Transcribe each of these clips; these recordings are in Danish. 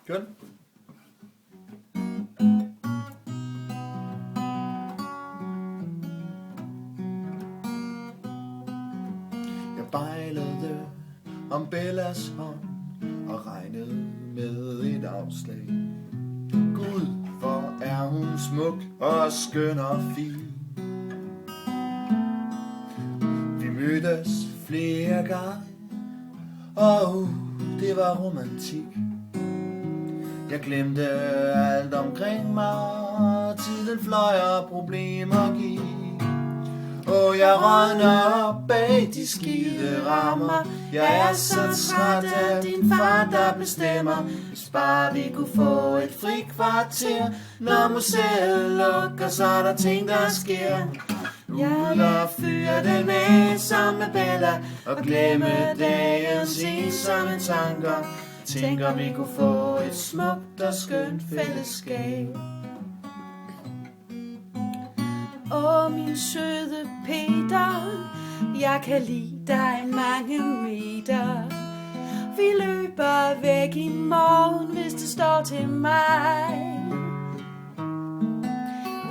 Kør den. Jeg bejlede om Bellas hånd og regnede med et afslag. Gud, hvor er hun smuk og skøn og fin. Vi mødtes flere gange, og det var romantik. Jeg glemte alt omkring mig, tiden fløj og problemer gik. Og jeg rådner bag de skide rammer. Jeg er så træt af din far, der bestemmer. Hvis bare vi kunne få et fri kvarter. Når museet lukker, så er der ting, der sker. Ud og fyre den af sammen med Bella, og glemme dagens ensomme tanker. Tænker vi kunne få et smukt og skønt fællesskab. Åh, min søde Peter, jeg kan lide dig mange meter. Vi løber væk i morgen, hvis det står til mig.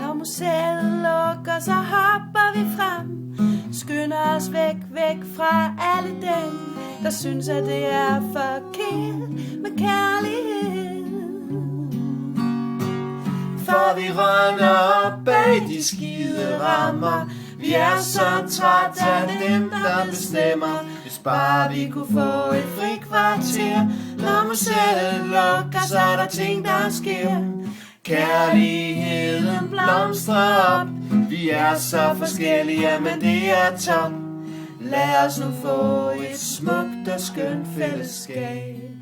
Når museet lukker, så hopper vi frem. Skynder os væk, væk fra alle dem, der synes, at det er forkert med kærlighed. For vi render op bag de skide rammer. Vi er så træt af dem, der bestemmer. Hvis bare vi kunne få et fri kvarter. Når museet lukker, så er der ting, der sker. Kærligheden blomstrer op. Vi er så forskellige, men det er top. Lad os nu få et smukt og skønt fællesskab.